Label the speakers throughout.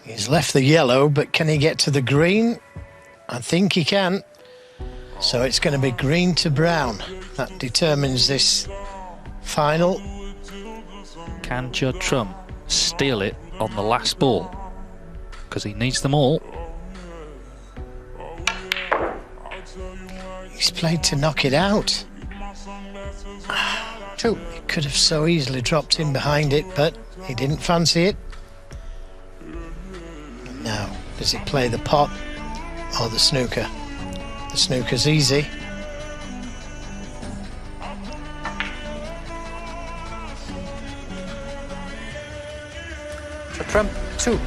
Speaker 1: He's left the yellow, but can he get to the green? I think he can. So it's going to be green to brown. That determines this final.
Speaker 2: Can Judd Trump steal it on the last ball? Because he needs them all.
Speaker 1: He's played to knock it out. True, he could have so easily dropped in behind it, but he didn't fancy it. Now, does he play the pot or the snooker? The snooker's easy.
Speaker 3: For Trump, 2.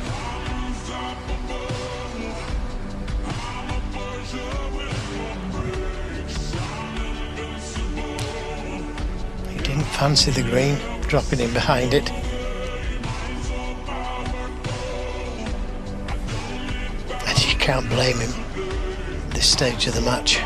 Speaker 1: He didn't fancy the green, dropping in behind it. And you can't blame him at this stage of the match.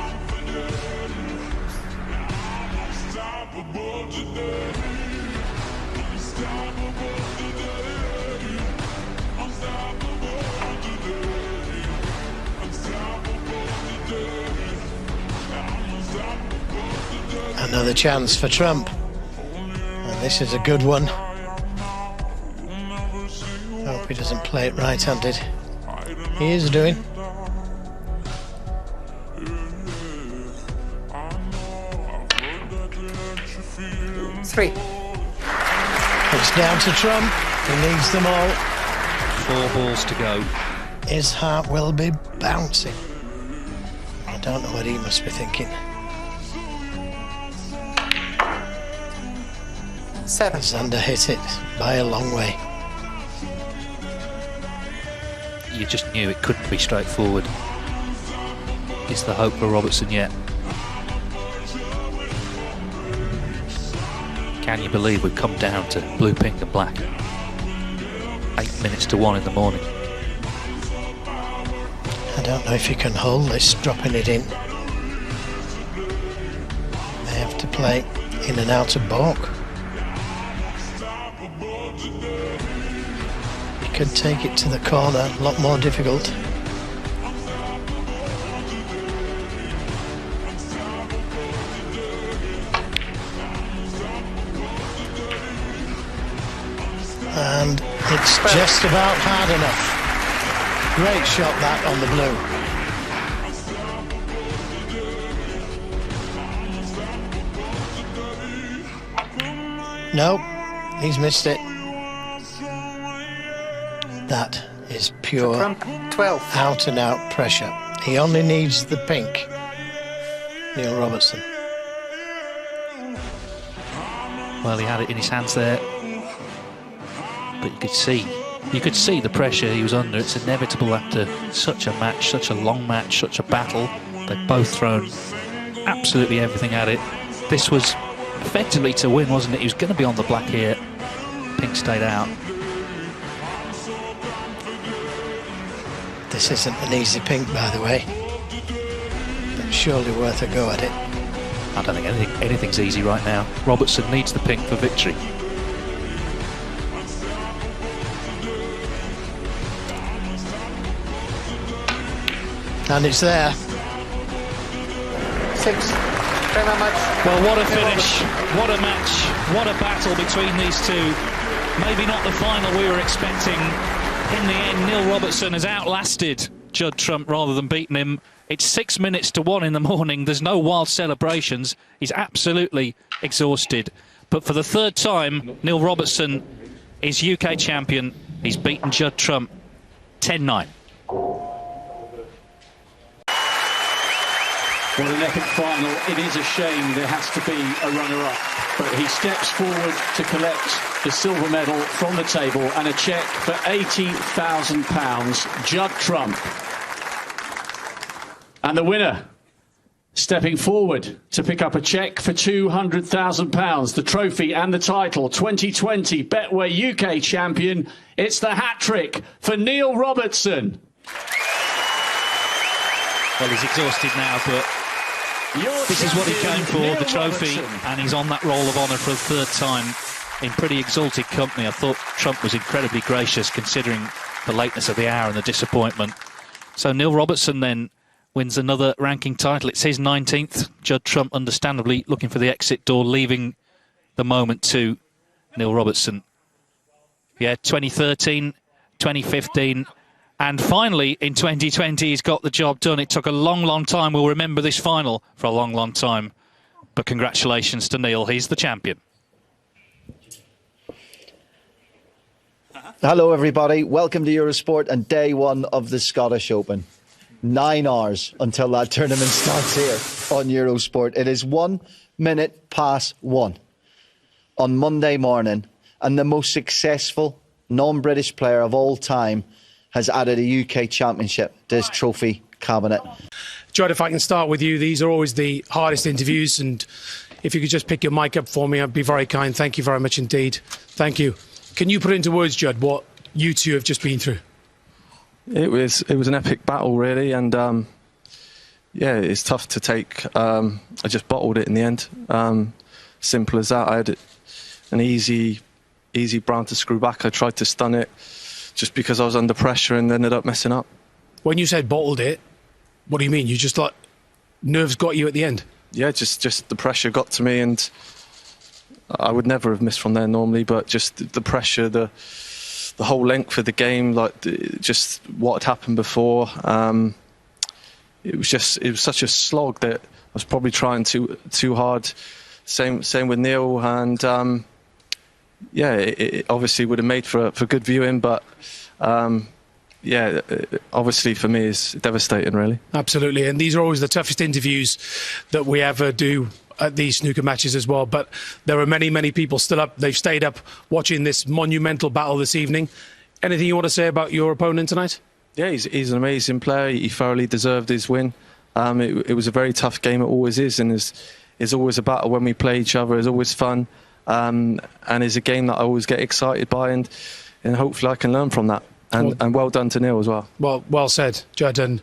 Speaker 1: Another chance for Trump, and this is a good one. Hope he doesn't play it right-handed. He is doing.
Speaker 3: Three.
Speaker 1: It's down to Trump. He needs them all.
Speaker 2: 4 balls to go.
Speaker 1: His heart will be bouncing. I don't know what he must be thinking.
Speaker 3: 7.
Speaker 1: Xander hit it by a long way.
Speaker 2: You just knew it couldn't be straightforward. Is the hope for Robertson yet? Can you believe we've come down to blue, pink and black? 8 minutes to 1 in the morning.
Speaker 1: I don't know if he can hold this, dropping it in. They have to play in and out of balk. He could take it to the corner, a lot more difficult. And it's just about hard enough. Great shot that on the blue. No, he's missed it. That is pure
Speaker 3: Trump, 12.
Speaker 1: out and out pressure. He only needs the pink. Neil Robertson.
Speaker 2: Well, he had it in his hands there, but you could see the pressure he was under. It's inevitable after such a match, such a long match, such a battle. They've both thrown absolutely everything at it. This was effectively to win, wasn't it? He was going to be on the black here. Pink stayed out.
Speaker 1: This isn't an easy pink, by the way, but surely worth a go at it.
Speaker 2: I don't think anything's easy right now. Robertson needs the pink for victory.
Speaker 1: And it's there.
Speaker 3: 6. Very much.
Speaker 2: Well, what a finish, what a match, what a battle between these two. Maybe not the final we were expecting. In the end, Neil Robertson has outlasted Judd Trump rather than beaten him. It's 6 minutes to 1 in the morning. There's no wild celebrations. He's absolutely exhausted. But for the third time, Neil Robertson is UK champion. He's beaten Judd Trump 10-9.
Speaker 4: What an epic final. It is a shame there has to be a runner-up. But he steps forward to collect the silver medal from the table and a cheque for £80,000. Judd Trump. And the winner, stepping forward to pick up a cheque for £200,000, the trophy and the title, 2020 Betway UK champion. It's the hat-trick for Neil Robertson.
Speaker 2: Well, he's exhausted now, but this is what he came for, the trophy, and he's on that roll of honour for the third time in pretty exalted company. I thought Trump was incredibly gracious, considering the lateness of the hour and the disappointment. So Neil Robertson then wins another ranking title. It's his 19th. Judd Trump, understandably, looking for the exit door, leaving the moment to Neil Robertson. Yeah, 2013, 2015, and finally in 2020 he's got the job done. It took a long, long time. We'll remember this final for a long, long time. But congratulations to Neil. He's the champion.
Speaker 5: Hello, everybody. Welcome to Eurosport and day one of the Scottish Open. 9 hours until that tournament starts here on Eurosport. It is 1 minute past 1 on Monday morning, and the most successful non-British player of all time has added a UK championship to his trophy cabinet.
Speaker 6: Judd, if I can start with you, these are always the hardest interviews, and if you could just pick your mic up for me, I'd be very kind. Thank you very much indeed. Thank you. Can you put into words, Judd, what you two have just been through?
Speaker 7: It was an epic battle, really, and yeah, it's tough to take. I just bottled it in the end. Simple as that. I had an easy brown to screw back. I tried to stun it just because I was under pressure and ended up messing up.
Speaker 6: When you said bottled it, what do you mean? You just like nerves got you at the end?
Speaker 7: Yeah, just the pressure got to me, and I would never have missed from there normally, but just the pressure, the whole length of the game, like just what had happened before. It was such a slog that I was probably trying too hard. Same with Neil, and yeah, it obviously would have made for good viewing, but yeah, obviously for me it's devastating, really. Absolutely,
Speaker 6: and these are always the toughest interviews that we ever do at these snooker matches as well. But there are many people still up. They've stayed up watching this monumental battle this evening. Anything you want to say about your opponent tonight?
Speaker 7: Yeah, he's an amazing player. He thoroughly deserved his win. It was a very tough game. It always is, and is always a battle when we play each other. It's always fun, and it's a game that I always get excited by, and hopefully I can learn from that. And well done to Neil as well. Well said, Judd, and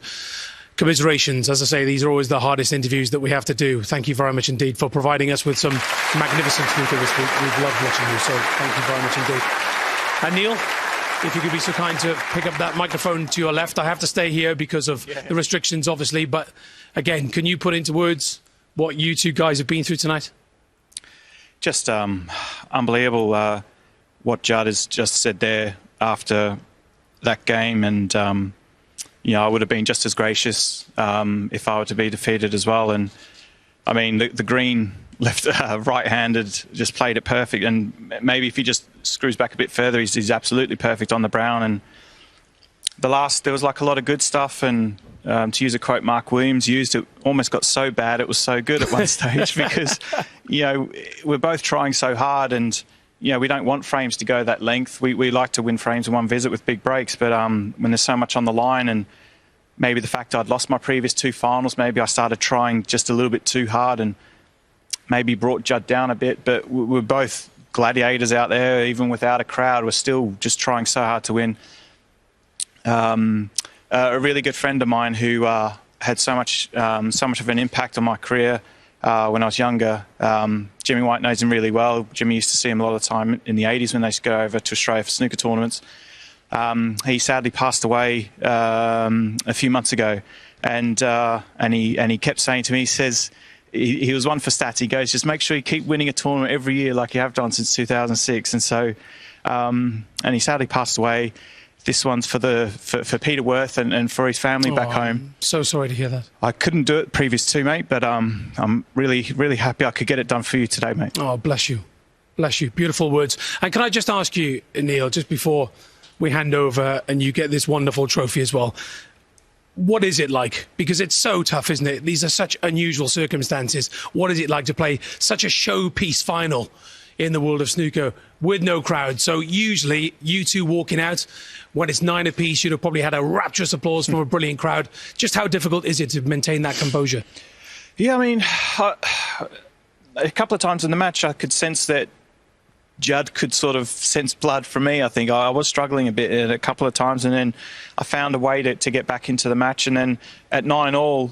Speaker 7: commiserations. As I say, these are always the hardest interviews that we have to do. Thank you very much indeed for providing us with some magnificent snooker this week. We've loved watching you, so thank you very much indeed. And Neil, if you could be so kind to pick up that microphone to your left. I have to stay here because of the restrictions, obviously, but again, can you put into words what you two guys have been through tonight?
Speaker 8: Just unbelievable what Judd has just said there after that game, and you know, I would have been just as gracious if I were to be defeated as well. And I mean, the green left right-handed just played it perfect, and maybe if he just screws back a bit further, he's absolutely perfect on the brown. And there was like a lot of good stuff, and to use a quote Mark Williams used, it almost got so bad it was so good at one stage because, you know, we're both trying so hard, and you know, we don't want frames to go that length. We like to win frames in one visit with big breaks, but when there's so much on the line, and maybe the fact I'd lost my previous 2 finals, maybe I started trying just a little bit too hard and maybe brought Judd down a bit. But we're both gladiators out there, even without a crowd. We're still just trying so hard to win. A really good friend of mine who had so much of an impact on my career when I was younger. Jimmy White knows him really well. Jimmy used to see him a lot of the time in the 80s when they used to go over to Australia for snooker tournaments. He sadly passed away a few months ago, and he kept saying to me, he says, he was one for stats. He goes, just make sure you keep winning a tournament every year like you have done since 2006. And so, and he sadly passed away. This one's for Peter Worth and for his family back home.
Speaker 6: I'm so sorry to hear that.
Speaker 8: I couldn't do it previous to, mate, but I'm really happy I could get it done for you today, mate.
Speaker 6: Oh, bless you. Bless you. Beautiful words. And can I just ask you, Neil, just before we hand over and you get this wonderful trophy as well, what is it like? Because it's so tough, isn't it? These are such unusual circumstances. What is it like to play such a showpiece final in the world of snooker with no crowd? So usually you two walking out when it's 9 apiece, you'd have probably had a rapturous applause from a brilliant crowd. Just how difficult is it to maintain that composure?
Speaker 8: Yeah, I mean, a couple of times in the match I could sense that Judd could sort of sense blood from me. I think I was struggling a bit a couple of times, and then I found a way to get back into the match. And then at 9-all,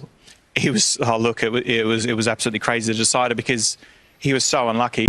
Speaker 8: he was, oh look, it was absolutely crazy to decide it because he was so unlucky.